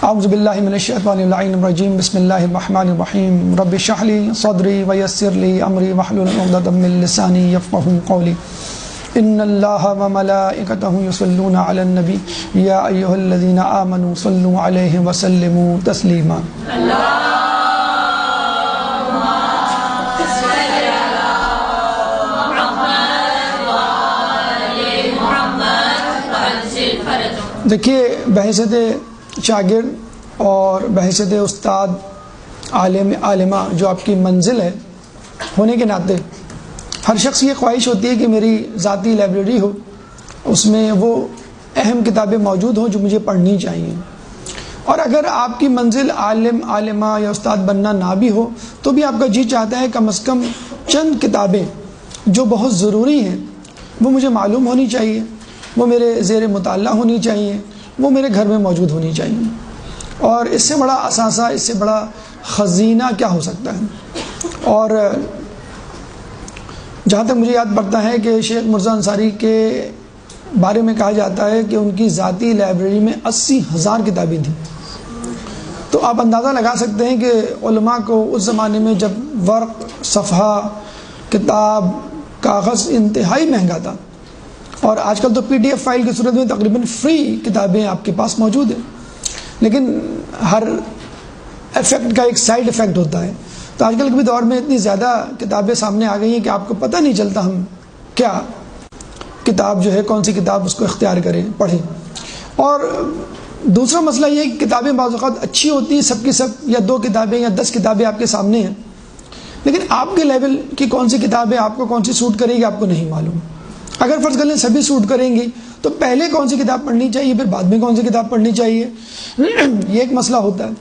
اعوذ باللہ من الشیطان الرجیم بسم اللہ الرحمن الرحیم رب اشرح لی صدری ویسر لی امری واحلل عقدۃ من لسانی یفقهوا قولی ان اللہ وملائکتہ یصلون علی النبی یا ایھا الذین آمنوا صلوا علیہ وسلموا تسلیما دیکھیے، بحیثیت شاگرد اور بحیثیت استاد عالم عالمہ جو آپ کی منزل ہے ہونے کے ناطے ہر شخص یہ خواہش ہوتی ہے کہ میری ذاتی لائبریری ہو، اس میں وہ اہم کتابیں موجود ہوں جو مجھے پڑھنی چاہیے. اور اگر آپ کی منزل عالم عالمہ یا استاد بننا نہ بھی ہو تو بھی آپ کا جی چاہتا ہے کم از کم چند کتابیں جو بہت ضروری ہیں وہ مجھے معلوم ہونی چاہیے، وہ میرے زیر مطالعہ ہونی چاہیے، وہ میرے گھر میں موجود ہونی چاہیے. اور اس سے بڑا اثاثہ، اس سے بڑا خزینہ کیا ہو سکتا ہے؟ اور جہاں تک مجھے یاد پڑتا ہے کہ شیخ مرزا انصاری کے بارے میں کہا جاتا ہے کہ ان کی ذاتی لائبریری میں 80,000 کتابیں تھیں. تو آپ اندازہ لگا سکتے ہیں کہ علماء کو اس زمانے میں جب ورق، صفحہ، کتاب، کاغذ انتہائی مہنگا تھا، اور آج کل تو PDF فائل کی صورت میں تقریباً فری کتابیں آپ کے پاس موجود ہیں، لیکن ہر ایفیکٹ کا ایک سائیڈ ایفیکٹ ہوتا ہے. تو آج کل کے دور میں اتنی زیادہ کتابیں سامنے آ گئی ہیں کہ آپ کو پتہ نہیں چلتا ہم کیا کتاب جو ہے، کون سی کتاب اس کو اختیار کریں، پڑھیں. اور دوسرا مسئلہ یہ ہے کہ کتابیں بعض اوقات اچھی ہوتی ہیں، سب کی سب، یا 2 کتابیں یا 10 کتابیں آپ کے سامنے ہیں، لیکن آپ کے لیول کی کون سی کتابیں آپ کو کون سی سوٹ کرے گی آپ کو نہیں معلوم. اگر فرض کر لیں سبھی سوٹ کریں گی تو پہلے کون سی کتاب پڑھنی چاہیے، پھر بعد میں کون سی کتاب پڑھنی چاہیے، یہ ایک مسئلہ ہوتا ہے.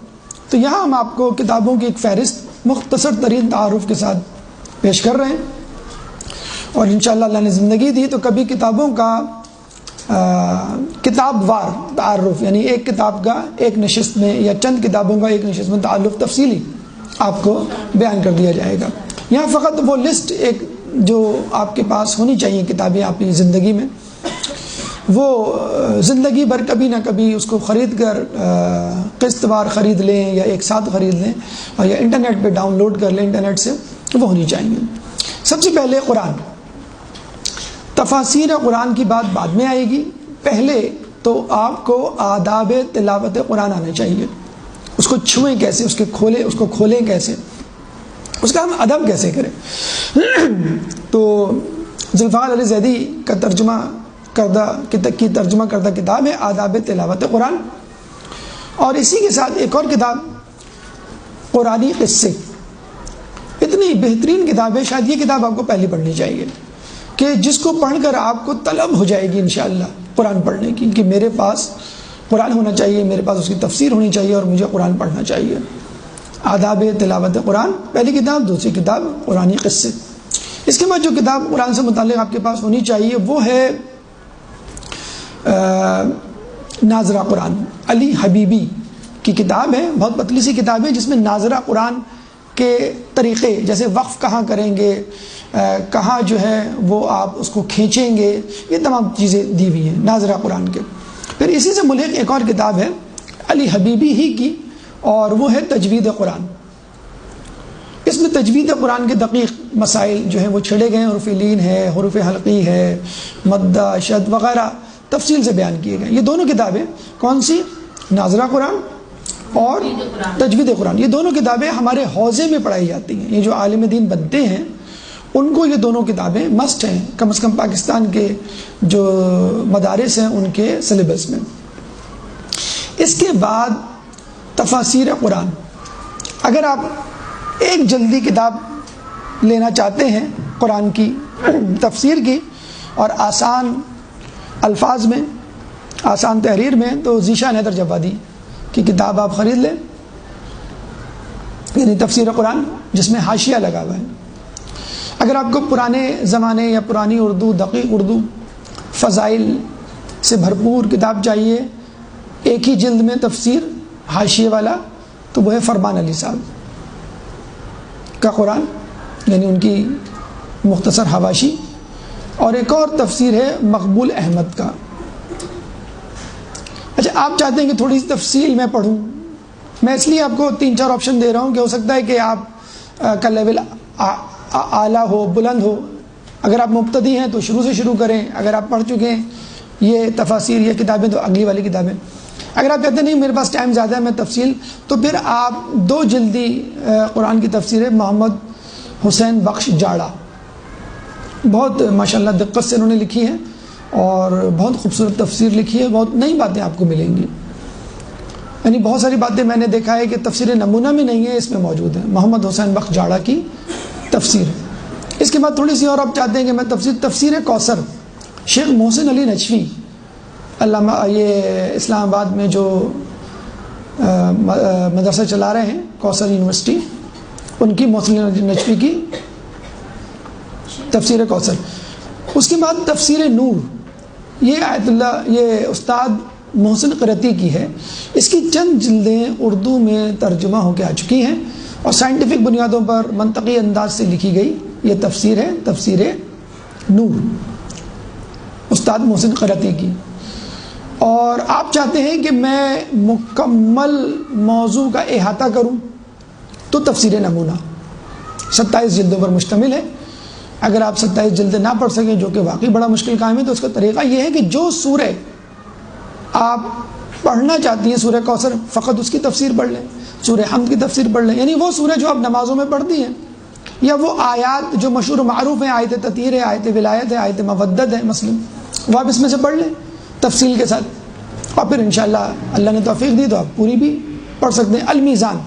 تو یہاں ہم آپ کو کتابوں کی ایک فہرست مختصر ترین تعارف کے ساتھ پیش کر رہے ہیں، اور انشاءاللہ اللہ نے زندگی دی تو کبھی کتابوں کا کتاب وار تعارف، یعنی ایک کتاب کا ایک نشست میں یا چند کتابوں کا ایک نشست میں تعارف تفصیلی آپ کو بیان کر دیا جائے گا. یہاں فقط وہ لسٹ ایک جو آپ کے پاس ہونی چاہیے کتابیں آپ کی زندگی میں، وہ زندگی بھر کبھی نہ کبھی اس کو خرید کر قسط وار خرید لیں یا ایک ساتھ خرید لیں، اور یا انٹرنیٹ پہ ڈاؤن لوڈ کر لیں انٹرنیٹ سے، وہ ہونی چاہیے. سب سے پہلے قرآن، تفاسیر قرآن کی بات بعد میں آئے گی. پہلے تو آپ کو آداب تلاوت قرآن آنا چاہیے. اس کو چھوئیں کیسے، اس کو کھولیں کیسے، اس کا ہم ادب کیسے کریں. تو ذوالفقار علی زیدی کا ترجمہ کردہ کتاب ہے آداب تلاوت قرآن. اور اسی کے ساتھ ایک اور کتاب قرآنی قصے، اتنی بہترین کتاب ہے. شاید یہ کتاب آپ کو پہلے پڑھنی چاہیے کہ جس کو پڑھ کر آپ کو طلب ہو جائے گی انشاءاللہ قرآن پڑھنے کی، کہ میرے پاس قرآن ہونا چاہیے، میرے پاس اس کی تفسیر ہونی چاہیے، اور مجھے قرآن پڑھنا چاہیے. آداب تلاوت قرآن پہلی کتاب. دوسری کتاب قرآنی قصے. اس کے بعد جو کتاب قرآن سے متعلق آپ کے پاس ہونی چاہیے وہ ہے ناظرہ قرآن. علی حبیبی کی کتاب ہے، بہت پتلی سی کتاب ہے جس میں ناظرہ قرآن کے طریقے، جیسے وقف کہاں کریں گے، کہاں جو ہے وہ آپ اس کو کھینچیں گے، یہ تمام چیزیں دی ہوئی ہیں ناظرہ قرآن کے. پھر اسی سے ملحق ایک اور کتاب ہے علی حبیبی ہی کی، اور وہ ہے تجوید قرآن. اس میں تجوید قرآن کے دقیق مسائل جو ہیں وہ چھڑے گئے ہیں، حروف لین ہے، حروف حلقی ہے، مدہ، شد وغیرہ تفصیل سے بیان کیے گئے. یہ دونوں کتابیں کون سی؟ ناظرہ قرآن اور تجوید قرآن. یہ دونوں کتابیں ہمارے حوزے میں پڑھائی جاتی ہیں. یہ جو عالم دین بنتے ہیں ان کو یہ دونوں کتابیں مسٹ ہیں، کم از کم پاکستان کے جو مدارس ہیں ان کے سلیبس میں. اس کے بعد تفاسیر قرآن. اگر آپ ایک جلدی کتاب لینا چاہتے ہیں قرآن کی تفسیر کی اور آسان الفاظ میں، آسان تحریر میں، تو ذیشان حیدر جوادی کی کتاب آپ خرید لیں، یعنی تفسیر قرآن جس میں حاشیہ لگا ہوا ہے. اگر آپ کو پرانے زمانے یا پرانی اردو، دقیق اردو، فضائل سے بھرپور کتاب چاہیے، ایک ہی جلد میں تفسیر حاشیے والا، تو وہ ہے فرمان علی صاحب کا قرآن، یعنی ان کی مختصر حواشی. اور ایک اور تفسیر ہے مقبول احمد کا. اچھا، آپ چاہتے ہیں کہ تھوڑی سی تفصیل میں پڑھوں میں اس لیے آپ کو 3-4 آپشن دے رہا ہوں کہ ہو سکتا ہے کہ آپ کا لیول اعلیٰ ہو، بلند ہو. اگر آپ مبتدی ہیں تو شروع سے شروع کریں، اگر آپ پڑھ چکے ہیں یہ تفاسیر یہ کتابیں تو اگلی والی کتابیں. اگر آپ کہتے ہیں نہیں میرے پاس ٹائم زیادہ ہے میں تفصیل، تو پھر آپ 2 جلدی قرآن کی تفسیر ہے محمد حسین بخش جاڑا، بہت ماشاءاللہ دقت سے انہوں نے لکھی ہے اور بہت خوبصورت تفسیر لکھی ہے. بہت نئی باتیں آپ کو ملیں گی، یعنی بہت ساری باتیں میں نے دیکھا ہے کہ تفسیر نمونہ میں نہیں ہے، اس میں موجود ہے. محمد حسین بخش جاڑا کی تفسیر. اس کے بعد تھوڑی سی اور آپ چاہتے ہیں کہ میں تفسیر کوثر شیخ محسن علی نجفی، علامہ یہ اسلام آباد میں جو مدرسہ چلا رہے ہیں کوثر یونیورسٹی، ان کی محسن علی نجفی کی تفسیر کوثر. اس کے بعد تفسیر نور، یہ آیت اللہ یہ استاد محسن قرطی کی ہے. اس کی چند جلدیں اردو میں ترجمہ ہو کے آ چکی ہیں اور سائنٹیفک بنیادوں پر منطقی انداز سے لکھی گئی یہ تفسیر ہے، تفسیر نور استاد محسن قرطی کی. اور آپ چاہتے ہیں کہ میں مکمل موضوع کا احاطہ کروں تو تفسیر نمونہ 27 جلدوں پر مشتمل ہے. اگر آپ 27 جلدیں نہ پڑھ سکیں جو کہ واقعی بڑا مشکل کام ہے، تو اس کا طریقہ یہ ہے کہ جو سورہ آپ پڑھنا چاہتی ہیں سورہ کوثر فقط اس کی تفسیر پڑھ لیں، سورہ حمد کی تفسیر پڑھ لیں، یعنی وہ سورہ جو آپ نمازوں میں پڑھتی ہیں، یا وہ آیات جو مشہور و معروف ہیں، آیت تطہیر ہے، آیت ولایت ہے، آیت مودت ہے مثلا، وہ آپ اس میں سے پڑھ لیں تفصیل کے ساتھ. اور پھر انشاءاللہ اللہ نے توفیق دی تو آپ پوری بھی پڑھ سکتے ہیں. المیزان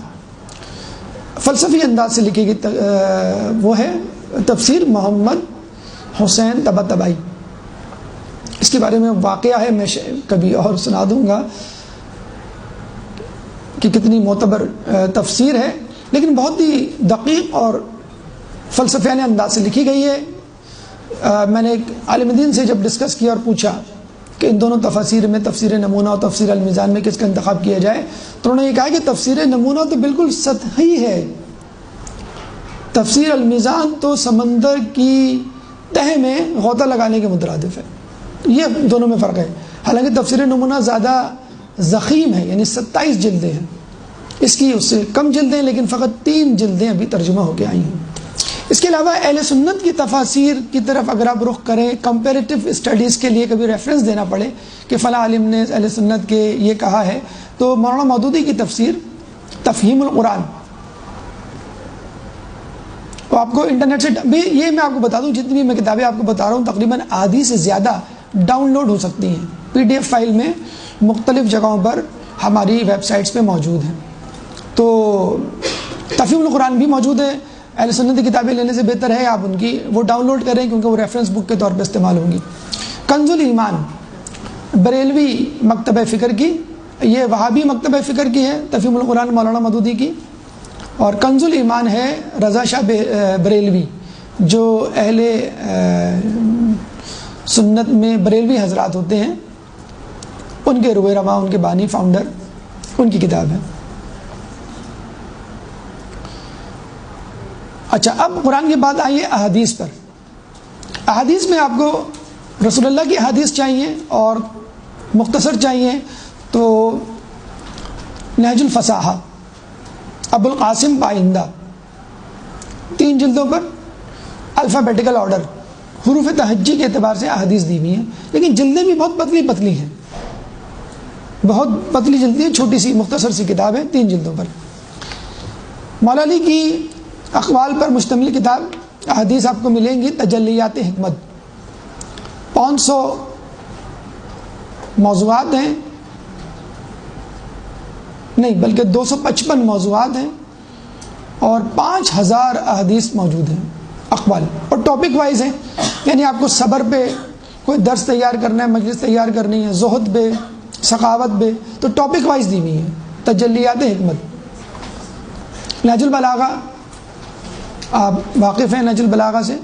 فلسفی انداز سے لکھی گئی وہ ہے تفسیر محمد حسین طباطبائی. اس کے بارے میں واقعہ ہے، میں کبھی اور سنا دوں گا کہ کتنی معتبر تفسیر ہے، لیکن بہت ہی دقیق اور فلسفیانہ انداز سے لکھی گئی ہے. میں نے ایک عالم دین سے جب ڈسکس کیا اور پوچھا کہ ان دونوں تفاسیر میں تفسیر نمونہ اور تفسیر المیزان میں کس کا انتخاب کیا جائے، تو انہوں نے یہ کہا کہ تفسیر نمونہ تو بالکل سطحی ہے، تفسیر المیزان تو سمندر کی تہہ میں غوطہ لگانے کے مترادف ہے. یہ دونوں میں فرق ہے. حالانکہ تفسیر نمونہ زیادہ ضخیم ہے، یعنی 27 جلدیں ہیں، اس کی اس سے کم جلدیں، لیکن فقط 3 جلدیں ابھی ترجمہ ہو کے آئی ہیں. اس کے علاوہ اہل سنت کی تفاسیر کی طرف اگر آپ رخ کریں، کمپیریٹیو اسٹڈیز کے لیے کبھی ریفرنس دینا پڑے کہ فلاں عالم نے اہل سنت کے یہ کہا ہے، تو مولانا مودودی کی تفسیر تفہیم القرآن، تو آپ کو انٹرنیٹ سے یہ میں آپ کو بتا دوں جتنی بھی میں کتابیں آپ کو بتا رہا ہوں تقریباً آدھی سے زیادہ ڈاؤن لوڈ ہو سکتی ہیں PDF فائل میں، مختلف جگہوں پر ہماری ویب سائٹس پہ موجود ہیں. تو تفہیم القرآن بھی موجود ہے. اہل سنت کی کتابیں لینے سے بہتر ہے آپ ان کی وہ ڈاؤن لوڈ کریں، کیونکہ وہ ریفرنس بک کے طور پہ استعمال ہوں گی. کنز الایمان بریلوی مکتبہ فکر کی، یہ وہابی مکتبہ فکر کی ہے، تفہیم القرآن مولانا مودودی کی. اور کنز الایمان ہے رضا شاہ بریلوی، جو اہل سنت میں بریلوی حضرات ہوتے ہیں، ان کے روح رواں، ان کے بانی فاؤنڈر، ان کی کتاب ہے. اچھا، اب قرآن کے بعد آئیے احادیث پر. احادیث میں آپ کو رسول اللہ کی احادیث چاہیے اور مختصر چاہیے تو نہج الفصاحہ ابو القاسم پائندہ، 3 جلدوں پر الفابیٹیکل آرڈر، حروف تہجی کے اعتبار سے احادیث دی ہوئی ہیں، لیکن جلدیں بھی بہت پتلی پتلی ہیں، بہت پتلی جلدیں ہیں، چھوٹی سی مختصر سی کتاب ہے 3 جلدوں پر. مولا علی کی اقوال پر مشتمل کتاب احادیث آپ کو ملیں گی تجلیات حکمت، 500 موضوعات ہیں، نہیں بلکہ 255 موضوعات ہیں اور 5000 احادیث موجود ہیں اقوال، اور ٹاپک وائز ہیں، یعنی آپ کو صبر پہ کوئی درس تیار کرنا ہے، مجلس تیار کرنی ہے، زہد پہ، سخاوت پہ، تو ٹاپک وائز دی ہوئی ہے. تجلیات حکمت. نہج البلاغہ آپ واقف ہیں نہج البلاغہ سے،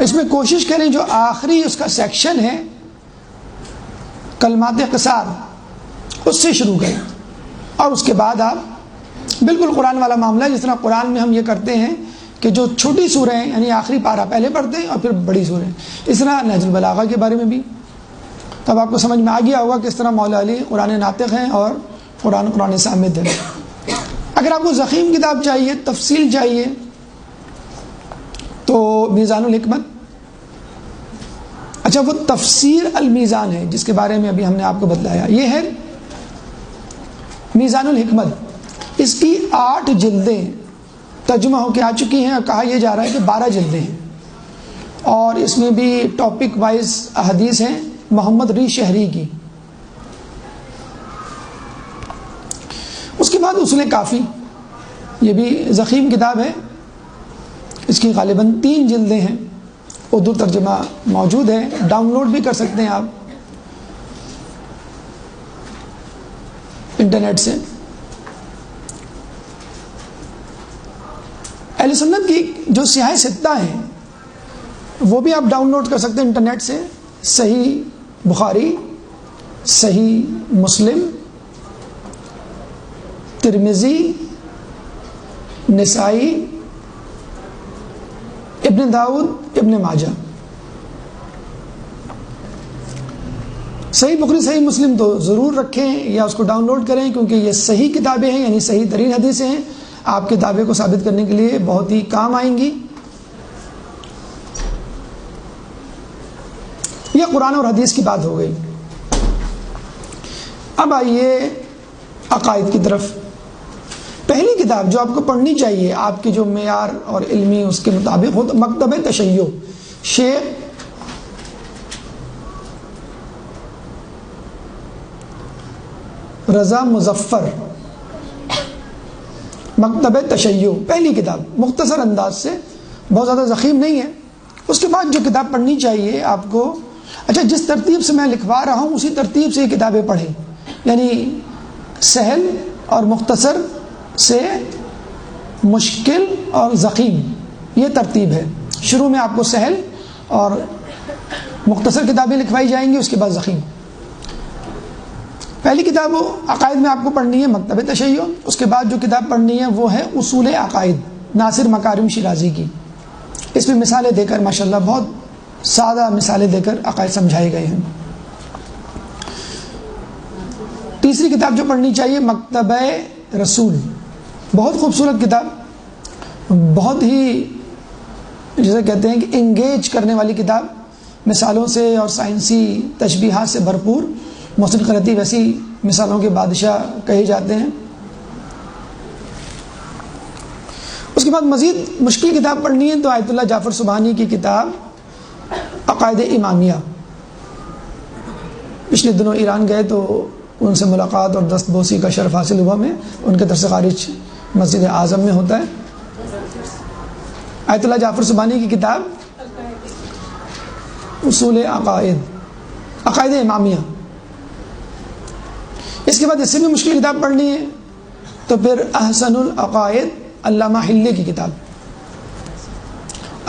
اس میں کوشش کریں جو آخری اس کا سیکشن ہے کلمات قصار، اس سے شروع کریں، اور اس کے بعد آپ بالکل قرآن والا معاملہ ہے، جس طرح قرآن میں ہم یہ کرتے ہیں کہ جو چھوٹی سورہیں ہیں یعنی آخری پارہ پہلے پڑھتے ہیں اور پھر بڑی سورہیں، اس طرح نہج البلاغہ کے بارے میں بھی. تب آپ کو سمجھ میں آ گیا ہوگا کہ اس طرح مولا علی قرآن ناطق ہیں اور قرآن صامت ہے. اگر آپ کو ضخیم کتاب چاہیے، تفصیل چاہیے، تو میزان الحکمت. اچھا، وہ تفسیر المیزان ہے جس کے بارے میں ابھی ہم نے آپ کو بتلایا، یہ ہے میزان الحکمت. اس کی 8 جلدیں ترجمہ ہو کے آ چکی ہیں، اور کہا یہ جا رہا ہے کہ 12 جلدیں ہیں، اور اس میں بھی ٹاپک وائز احادیث ہیں محمد ری شہری کی. اس کے بعد اصول کافی، یہ بھی ضخیم کتاب ہے، اس کی غالباً 3 جلدیں ہیں، اردو ترجمہ موجود ہے، ڈاؤن لوڈ بھی کر سکتے ہیں آپ انٹرنیٹ سے. اہل سنت کی جو سیاہ ستہ ہیں وہ بھی آپ ڈاؤن لوڈ کر سکتے ہیں انٹرنیٹ سے. صحیح بخاری، صحیح مسلم، ترمذی، نسائی، ابن داؤد، ابن ماجہ. صحیح بخاری، صحیح مسلم تو ضرور رکھیں یا اس کو ڈاؤن لوڈ کریں، کیونکہ یہ صحیح کتابیں ہیں، یعنی صحیح ترین حدیثیں ہیں، آپ کے دعوے کو ثابت کرنے کے لیے بہت ہی کام آئیں گی. یہ قرآن اور حدیث کی بات ہو گئی. اب آئیے عقائد کی طرف. پہلی کتاب جو آپ کو پڑھنی چاہیے آپ کے جو معیار اور علمی اس کے مطابق ہو، تو مکتبہ تشیع، شیخ رضا مظفر، مکتبہ تشیع پہلی کتاب، مختصر انداز سے، بہت زیادہ ضخیم نہیں ہے. اس کے بعد جو کتاب پڑھنی چاہیے آپ کو، اچھا جس ترتیب سے میں لکھوا رہا ہوں اسی ترتیب سے یہ کتابیں پڑھیں، یعنی سہل اور مختصر سے مشکل اور ضخیم، یہ ترتیب ہے. شروع میں آپ کو سہل اور مختصر کتابیں لکھوائی جائیں گی، اس کے بعد ضخیم. پہلی کتاب عقائد میں آپ کو پڑھنی ہے مکتبہ تشیع. اس کے بعد جو کتاب پڑھنی ہے وہ ہے اصول عقائد، ناصر مکارم شیرازی کی. اس میں مثالیں دے کر ماشاءاللہ بہت سادہ مثالیں دے کر عقائد سمجھائے گئے ہیں. تیسری کتاب جو پڑھنی چاہیے مکتبہ رسول، بہت خوبصورت کتاب، بہت ہی جسے کہتے ہیں کہ انگیج کرنے والی کتاب، مثالوں سے اور سائنسی تشبیہات سے بھرپور. محسن قرطی ویسی مثالوں کے بادشاہ کہے جاتے ہیں. اس کے بعد مزید مشکل کتاب پڑھنی ہے تو آیت اللہ جعفر سبحانی کی کتاب عقائد امامیہ. پچھلے دنوں ایران گئے تو ان سے ملاقات اور دست بوسی کا شرف حاصل ہوا. میں ان کے درس خارج مسجد اعظم میں ہوتا ہے. آیت اللہ جعفر سبحانی کی کتاب اصول عقائد، عقائد امامیہ. اس کے بعد اس سے بھی مشکل کتاب پڑھنی ہے تو پھر احسن العقائد علامہ حلی کی کتاب.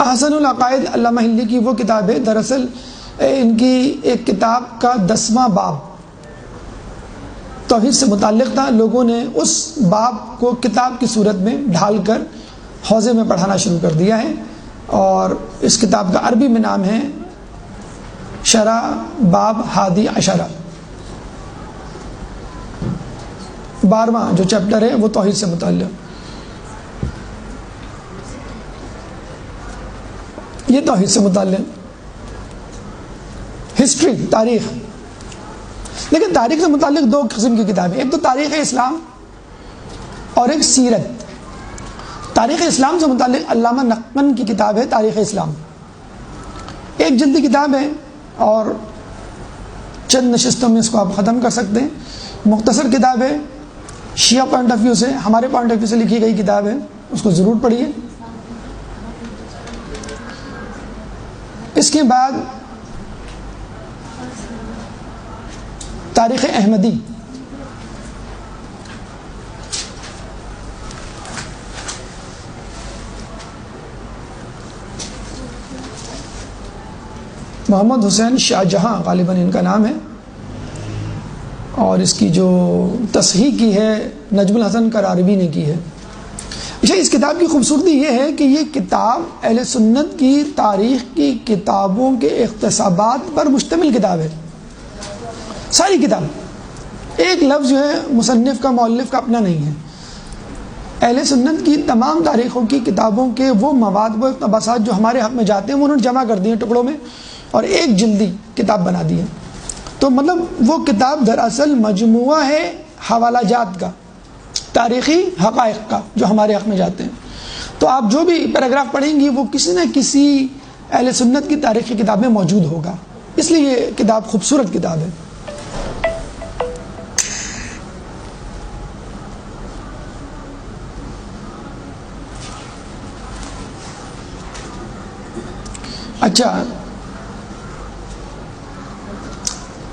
احسن العقائد علامہ حلی کی وہ کتاب ہے، دراصل ان کی ایک کتاب کا 10واں باب توحید سے متعلق تھا. لوگوں نے اس باب کو کتاب کی صورت میں ڈھال کر حوزے میں پڑھانا شروع کر دیا ہے، اور اس کتاب کا عربی میں نام ہے شرح باب ہادی عشرہ. 12واں جو چیپٹر ہے وہ توحید سے متعلق. یہ توحید سے متعلق ہسٹری، تاریخ. لیکن تاریخ سے متعلق 2 قسم کی کتابیں، ایک تو تاریخ اسلام اور ایک سیرت. تاریخ اسلام سے متعلق علامہ نقمن کی کتاب ہے تاریخ اسلام، 1 جلدی کتاب ہے اور چند نشستوں میں اس کو آپ ختم کر سکتے ہیں. مختصر کتاب ہے، شیعہ پوائنٹ آف ویو سے، ہمارے پوائنٹ آف ویو سے لکھی گئی کتاب ہے، اس کو ضرور پڑھیے. اس کے بعد تاریخ احمدی، محمد حسین شاہ جہاں غالباً ان کا نام ہے، اور اس کی جو تصحیح کی ہے نجم الحسن کراربی نے کی ہے. اچھا، اس کتاب کی خوبصورتی یہ ہے کہ یہ کتاب اہل سنت کی تاریخ کی کتابوں کے اقتباسات پر مشتمل کتاب ہے. ساری کتاب، ایک لفظ جو ہے مصنف کا، مؤلف کا اپنا نہیں ہے. اہل سنت کی تمام تاریخوں کی کتابوں کے وہ مواد، وہ اقتباسات جو ہمارے حق میں جاتے ہیں، وہ انہوں نے جمع کر دیے ٹکڑوں میں اور ایک جلدی کتاب بنا دی ہے. تو مطلب وہ کتاب دراصل مجموعہ ہے حوالہ جات کا، تاریخی حقائق کا جو ہمارے حق میں جاتے ہیں. تو آپ جو بھی پیراگراف پڑھیں گی وہ کسی نہ کسی اہل سنت کی تاریخی کتاب میں موجود ہوگا، اس لیے یہ کتاب خوبصورت کتاب ہے. اچھا،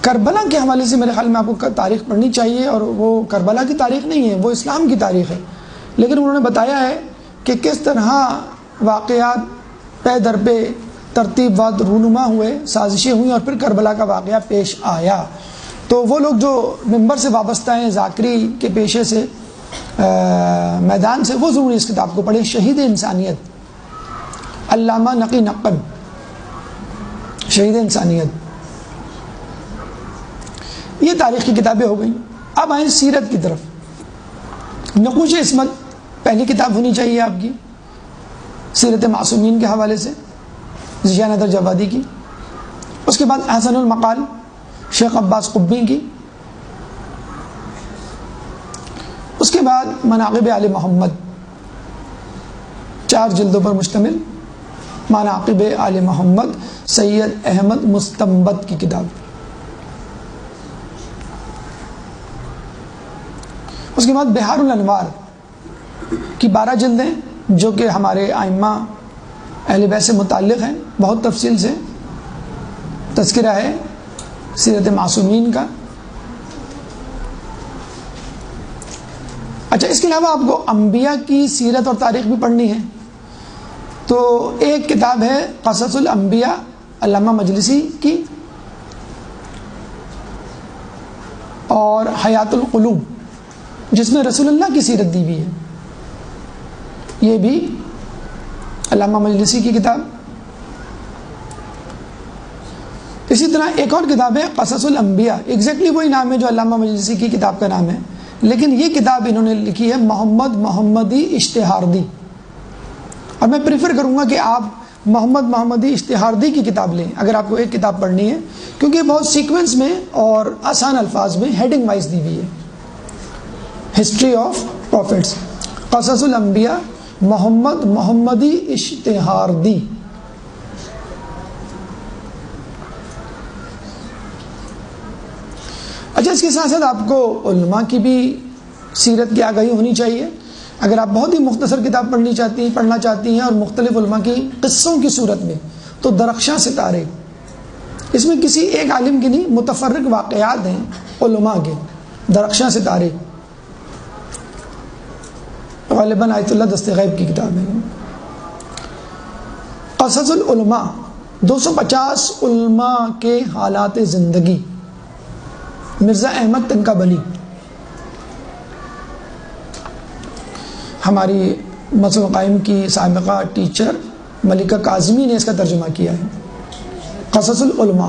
کربلا کے حوالے سے میرے خیال میں آپ کو تاریخ پڑھنی چاہیے، اور وہ کربلا کی تاریخ نہیں ہے، وہ اسلام کی تاریخ ہے. لیکن انہوں نے بتایا ہے کہ کس طرح واقعات پے در پہ ترتیب واد رونما ہوئے، سازشیں ہوئیں، اور پھر کربلا کا واقعہ پیش آیا. تو وہ لوگ جو ممبر سے وابستہ ہیں، ذاکری کے پیشے سے، میدان سے، وہ ضرور اس کتاب کو پڑھیں. شہید انسانیت، علامہ نقی نقب، شہید انسانیت. یہ تاریخ کی کتابیں ہو گئیں. اب آئیں سیرت کی طرف. نقوش عصمت پہلی کتاب ہونی چاہیے آپ کی، سیرت معصومین کے حوالے سے، ذیشان حیدر جوادی کی. اس کے بعد احسن المقال شیخ عباس قبی کی. اس کے بعد مناقب آل محمد، 4 جلدوں پر مشتمل مناقب آل محمد، سید احمد مستنبط کی کتاب. اس کے بعد بحار الانوار کی 12 جلدیں جو کہ ہمارے ائمہ اہل بیت سے متعلق ہیں، بہت تفصیل سے تذکرہ ہے سیرت معصومین کا. اچھا، اس کے علاوہ آپ کو انبیاء کی سیرت اور تاریخ بھی پڑھنی ہے، تو ایک کتاب ہے قصص الانبیاء علامہ مجلسی کی، اور حیات القلوب جس میں رسول اللہ کی سیرت دی ہوئی ہے، یہ بھی علامہ مجلسی کی کتاب. اسی طرح ایک اور کتاب ہے قصص الانبیاء، ایگزیکٹلی وہی نام ہے جو علامہ مجلسی کی کتاب کا نام ہے، لیکن یہ کتاب انہوں نے لکھی ہے محمد محمدی اشتہاردی. اور میں پریفر کروں گا کہ آپ محمد محمدی اشتہاردی کی کتاب لیں اگر آپ کو ایک کتاب پڑھنی ہے، کیونکہ بہت سیکوینس میں اور آسان الفاظ میں ہیڈنگ وائز دی ہوئی ہے. ہسٹری آف پروفٹس، قصص الانبیاء محمد محمدی اشتہاردی. اچھا، اس کے ساتھ ساتھ آپ کو علماء کی بھی سیرت کی آگاہی ہونی چاہیے. اگر آپ بہت ہی مختصر کتاب پڑھنا چاہتی ہیں اور مختلف علماء کی قصوں کی صورت میں، تو درخشاں ستارے، اس میں کسی ایک عالم کی نہیں، متفرق واقعات ہیں علماء کے. درخشاں ستارے غالباً آیت اللہ دست غیب کی کتاب ہے. قصص العلماء، 250 علماء کے حالات زندگی، مرزا احمد تنکابلی. ہماری مسلم قائم کی سابقہ ٹیچر ملکہ کاظمی نے اس کا ترجمہ کیا ہے. قصص العلماء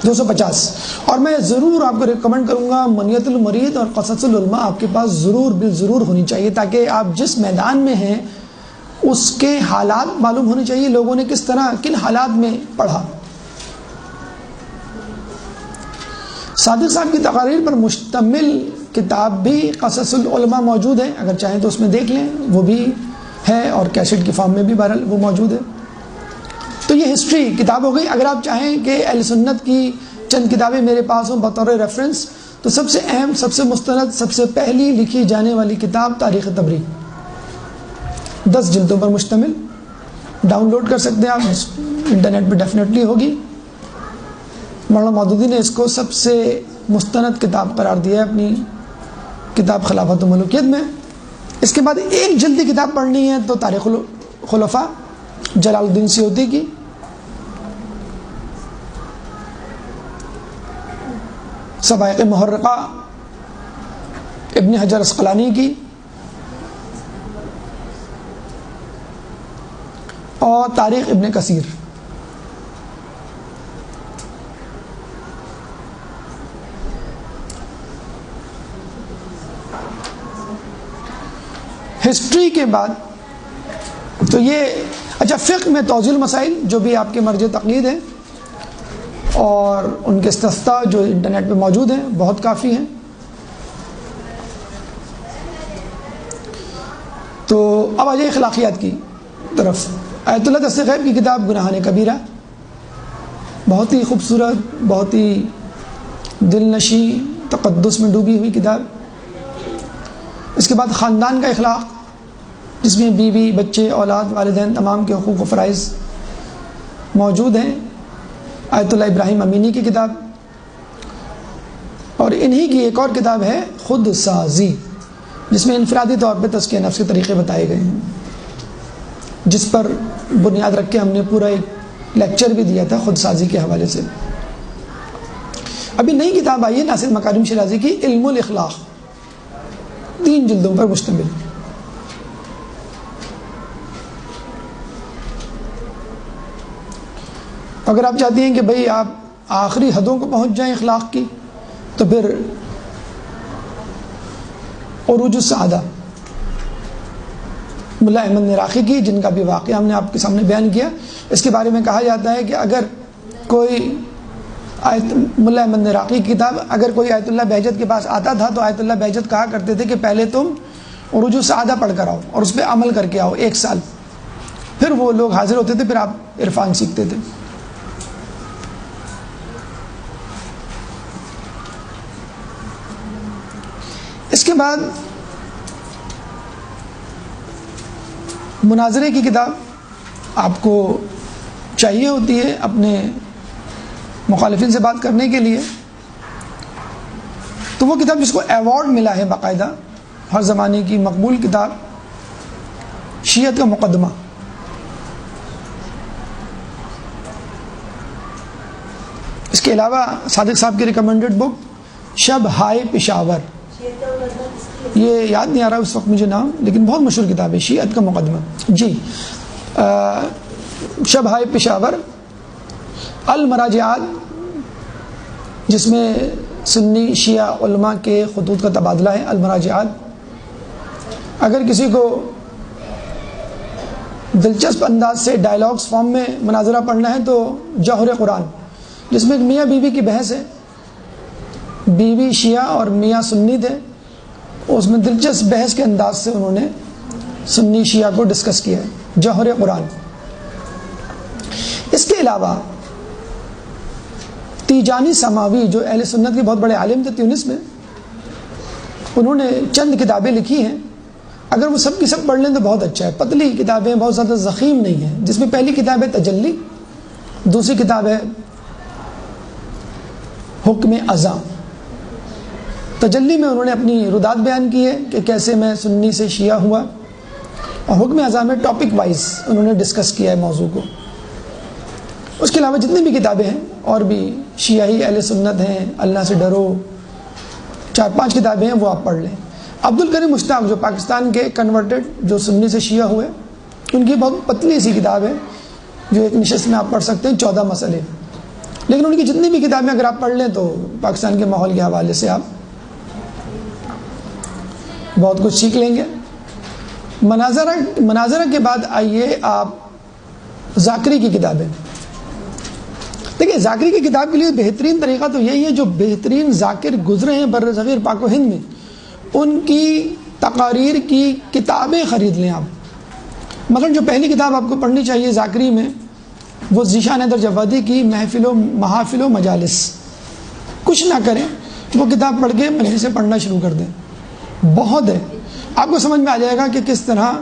250. اور میں ضرور آپ کو ریکمنڈ کروں گا منیت المرید اور قصص العلماء آپ کے پاس ضرور ہونی چاہیے، تاکہ آپ جس میدان میں ہیں اس کے حالات معلوم ہونے چاہیے، لوگوں نے کس طرح کن حالات میں پڑھا. صادق صاحب کی تقاریر پر مشتمل کتاب بھی قصص العلماء موجود ہے، اگر چاہیں تو اس میں دیکھ لیں، وہ بھی ہے، اور کیسٹ کی فارم میں بھی بہرحال وہ موجود ہے. تو یہ ہسٹری کتاب ہو گئی. اگر آپ چاہیں کہ اہل سنت کی چند کتابیں میرے پاس ہوں بطور ریفرنس، تو سب سے اہم، سب سے مستند، سب سے پہلی لکھی جانے والی کتاب تاریخ طبری، 10 جلدوں پر مشتمل. ڈاؤن لوڈ کر سکتے ہیں آپ، انٹرنیٹ پہ ڈیفینیٹلی ہوگی. مولانا مودودی نے اس کو سب سے مستند کتاب قرار دیا ہے اپنی کتاب خلافت و ملوکیت میں. اس کے بعد ایک جلدی کتاب پڑھنی ہے تو تاریخ الخلفاء جلال الدین سیوطی کی. صواعق محرقہ ابن حجر اسقلانی کی، اور تاریخ ابن کثیر. ہسٹری کے بعد تو یہ اچھا، فقہ میں توضیح المسائل جو بھی آپ کے مرجع تقلید ہیں اور ان کے استفتاء جو انٹرنیٹ پہ موجود ہیں بہت کافی ہیں. تو اب آ جائے اخلاقیات کی طرف. آیت اللہ دست غیب کی کتاب گناہان کبیرہ، بہت ہی خوبصورت، بہت ہی دل نشیں، تقدس میں ڈوبی ہوئی کتاب. اس کے بعد خاندان کا اخلاق، جس میں بیوی، بچے، اولاد، والدین تمام کے حقوق و فرائض موجود ہیں. آیت اللہ ابراہیم امینی کی کتاب. اور انہی کی ایک اور کتاب ہے خود سازی، جس میں انفرادی طور پہ تزکیہ نفس کے طریقے بتائے گئے ہیں، جس پر بنیاد رکھ کے ہم نے پورا ایک لیکچر بھی دیا تھا خود سازی کے حوالے سے. ابھی نئی کتاب آئی ہے ناصر مکارم شیرازی کی علم الاخلاق، 3 جلدوں پر مشتمل. اگر آپ چاہتی ہیں کہ بھئی آپ آخری حدوں کو پہنچ جائیں اخلاق کی، تو پھر عروج السعادہ ملا احمد نراقی کی، جن کا بھی واقعہ ہم نے آپ کے سامنے بیان کیا. اس کے بارے میں کہا جاتا ہے کہ اگر کوئی ملا احمد نراقی کی کتاب، اگر کوئی آیت اللہ بہجت کے پاس آتا تھا تو آیت اللہ بہجت کہا کرتے تھے کہ پہلے تم عروج السعادہ پڑھ کر آؤ اور اس پہ عمل کر کے آؤ 1 سال. پھر وہ لوگ حاضر ہوتے تھے، پھر آپ عرفان سیکھتے تھے. اس کے بعد مناظرے کی کتاب آپ کو چاہیے ہوتی ہے اپنے مخالفین سے بات کرنے کے لیے. تو وہ کتاب جس کو ایوارڈ ملا ہے باقاعدہ، ہر زمانے کی مقبول کتاب، شیعت کا مقدمہ. اس کے علاوہ صادق صاحب کی ریکمنڈڈ بک شب ہائے پشاور، یہ یاد نہیں آ رہا اس وقت مجھے نام، لیکن بہت مشہور کتاب ہے، شیعت کا مقدمہ. جی، شب ہائے پشاور. المراجعات، جس میں سنی شیعہ علماء کے خطوط کا تبادلہ ہے. المراجعات، اگر کسی کو دلچسپ انداز سے ڈائلاگس فارم میں مناظرہ پڑھنا ہے تو جوہر قرآن، جس میں ایک میاں بیوی کی بحث ہے. بیوی شیعہ اور میاں سنی تھے، اس میں دلچسپ بحث کے انداز سے انہوں نے سنی شیعہ کو ڈسکس کیا ہے. جوہر قرآن. اس کے علاوہ تیجانی سماوی، جو اہل سنت کے بہت بڑے عالم تھے تیونس میں، انہوں نے چند کتابیں لکھی ہیں. اگر وہ سب کی سب پڑھ لیں تو بہت اچھا ہے. پتلی کتابیں، بہت زیادہ ضخیم نہیں ہیں. جس میں پہلی کتاب ہے تجلی، دوسری کتاب ہے حکم ازاں. تجلی میں انہوں نے اپنی ردات بیان کی ہے کہ کیسے میں سنی سے شیعہ ہوا، اور حکم ازاں میں ٹاپک وائز انہوں نے ڈسکس کیا ہے موضوع کو. اس کے علاوہ جتنی بھی کتابیں ہیں اور بھی شیعی اہل سنت ہیں، اللہ سے ڈرو، 4-5 کتابیں ہیں، وہ آپ پڑھ لیں. عبد الکریم مشتاق، جو پاکستان کے کنورٹڈ جو سنی سے شیعہ ہوئے، ان کی بہت پتلی سی کتاب ہے جو ایک نشست میں آپ پڑھ سکتے ہیں، 14 مسئلے. لیکن ان کی جتنی بھی کتابیں اگر آپ پڑھ لیں تو پاکستان کے ماحول کے حوالے سے آپ بہت کچھ سیکھ لیں گے. مناظرہ کے بعد آئیے آپ ذاکری کی کتابیں. دیکھیں، ذاکری کی کتاب کے لیے بہترین طریقہ تو یہی ہے، جو بہترین ذاکر گزرے ہیں بر صغیر پاک و ہند میں، ان کی تقاریر کی کتابیں خرید لیں آپ. مثلا جو پہلی کتاب آپ کو پڑھنی چاہیے ذاکری میں، وہ ذیشان حیدر جوادی کی محافل و مجالس. کچھ نہ کریں، وہ کتاب پڑھ کے مجلسیں پڑھنا شروع کر دیں. بہت ہے، آپ کو سمجھ میں آ جائے گا کہ کس طرح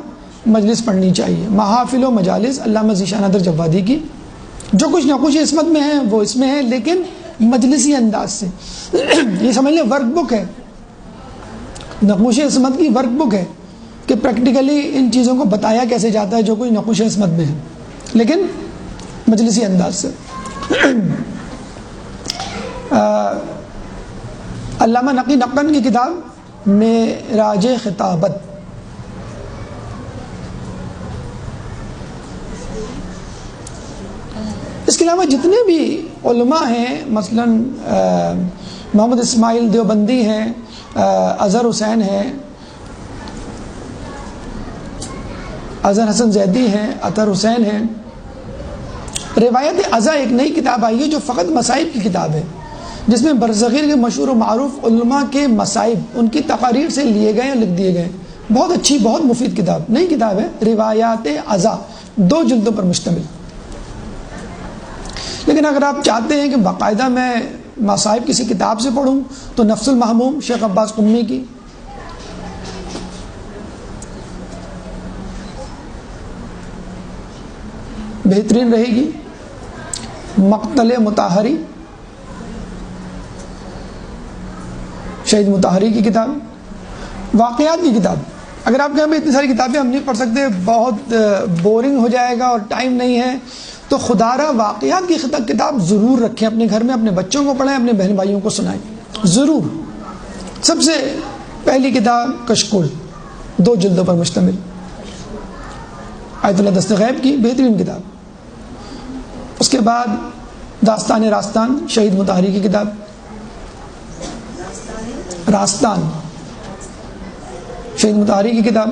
مجلس پڑھنی چاہیے. محافل و مجالس علامہ ذیشان حیدر جوادی کی. جو کچھ نقوش عصمت میں ہے وہ اس میں ہے، لیکن مجلسی انداز سے. یہ سمجھ لیں ورک بک ہے، نقوش عصمت کی ورک بک ہے کہ پریکٹیکلی ان چیزوں کو بتایا کیسے جاتا ہے جو کچھ نقوش عصمت میں ہے، لیکن مجلسی انداز سے. علامہ نقی نقن کی کتاب معراج خطابت. اس کے علاوہ جتنے بھی علماء ہیں، مثلا محمد اسماعیل دیوبندی ہیں، اظہر حسین ہیں، اظہر حسن زیدی ہیں، اطہر حسین ہیں۔ روایت ازا ایک نئی کتاب آئی ہے جو فقط مصائب کی کتاب ہے، جس میں برصغیر کے مشہور و معروف علماء کے مصائب ان کی تقاریر سے لیے گئے اور لکھ دیے گئے۔ بہت اچھی، بہت مفید کتاب، نئی کتاب ہے، روایات ازا، 2 جلدوں پر مشتمل۔ لیکن اگر آپ چاہتے ہیں کہ باقاعدہ میں مصائب کسی کتاب سے پڑھوں تو نفس المحموم شیخ عباس قمی کی، بہترین رہے گی۔ مقتل مطہری، شہید مطہری کی کتاب، واقعات کی کتاب۔ اگر آپ کہیں اتنی ساری کتابیں ہم نہیں پڑھ سکتے، بہت بورنگ ہو جائے گا اور ٹائم نہیں ہے، تو خدا را واقعات کی کتاب ضرور رکھیں اپنے گھر میں، اپنے بچوں کو پڑھیں، اپنے بہن بھائیوں کو سنائیں ضرور۔ سب سے پہلی کتاب کشکول، 2 جلدوں پر مشتمل، آیت اللہ دست غیب کی بہترین کتاب۔ اس کے بعد داستان راستان، شہید مطہری کی کتاب، راستان شہید مطہری کی کتاب،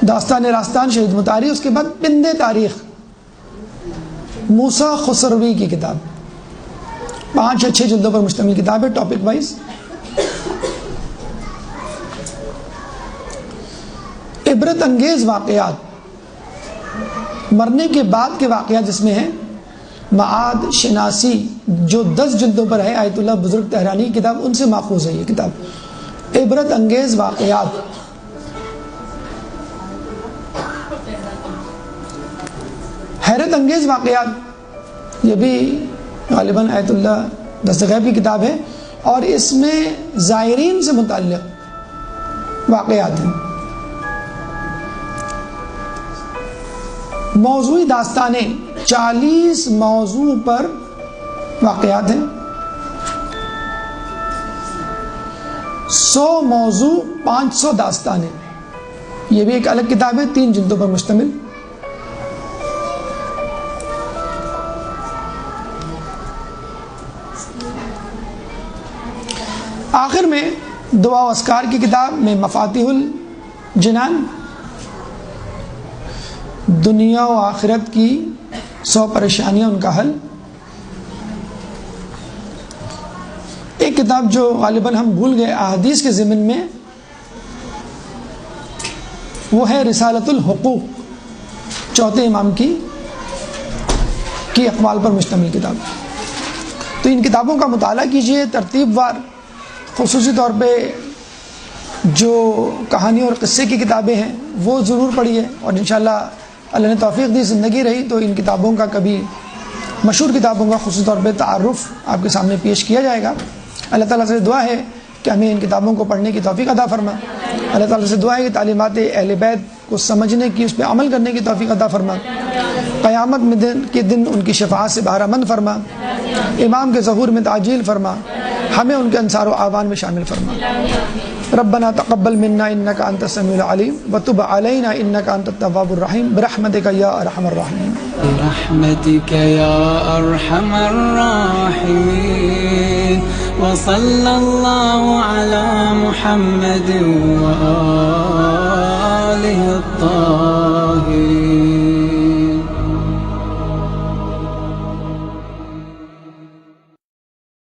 داستان راستان شہید مطہری۔ اس کے بعد پند تاریخ، موسیٰ خسروی کی کتاب، 5 یا 6 جلدوں پر مشتمل کتاب ہے، ٹاپک وائز۔ عبرت انگیز واقعات، مرنے کے بعد کے واقعات جس میں ہیں، معاد شناسی جو 10 جلدوں پر ہے، آیت اللہ بزرگ تہرانی کی کتاب، ان سے ماخوذ ہے یہ کتاب، عبرت انگیز واقعات۔ حیرت انگیز واقعات، یہ بھی غالباً آیت اللہ دست غیب کی کتاب ہے، اور اس میں زائرین سے متعلق واقعات ہیں۔ موضوعی داستانیں، 40 موضوع پر واقعات ہیں، 100 موضوع 500 داستانیں، یہ بھی ایک الگ کتاب ہے، 3 جلدوں پر مشتمل۔ آخر میں دعا و اذکار کی کتاب میں مفاتیح الجنان، دنیا و آخرت کی 100 پریشانیاں، ان کا حل۔ ایک کتاب جو غالباً ہم بھول گئے احادیث کے ضمن میں، وہ ہے رسالۃ الحقوق، چوتھے امام کی اقوال پر مشتمل کتاب۔ تو ان کتابوں کا مطالعہ کیجئے ترتیب وار، خصوصی طور پہ جو کہانی اور قصے کی کتابیں ہیں وہ ضرور پڑھیے، اور انشاءاللہ اللہ نے توفیق دی، زندگی رہی تو ان کتابوں کا، کبھی مشہور کتابوں کا خصوصی طور پہ تعارف آپ کے سامنے پیش کیا جائے گا۔ اللہ تعالیٰ سے دعا ہے کہ ہمیں ان کتابوں کو پڑھنے کی توفیق عطا فرما۔ اللہ تعالیٰ سے دعا ہے کہ تعلیمات اہل بیت کو سمجھنے کی، اس پہ عمل کرنے کی توفیق عطا فرما۔ قیامت میں کے دن ان کی شفاعت سے بہرہ مند فرما، امام کے ظہور میں تعجیل فرما، ہمیں ان کے انصار و اعوان میں شامل فرما۔ ربنا تقبل منا انك انت السميع العليم وتب علينا انك انت التواب الرحيم برحمتك يا ارحم الراحمين برحمتك يا ارحم الراحمين وصلى الله على محمد وآله الطاهرين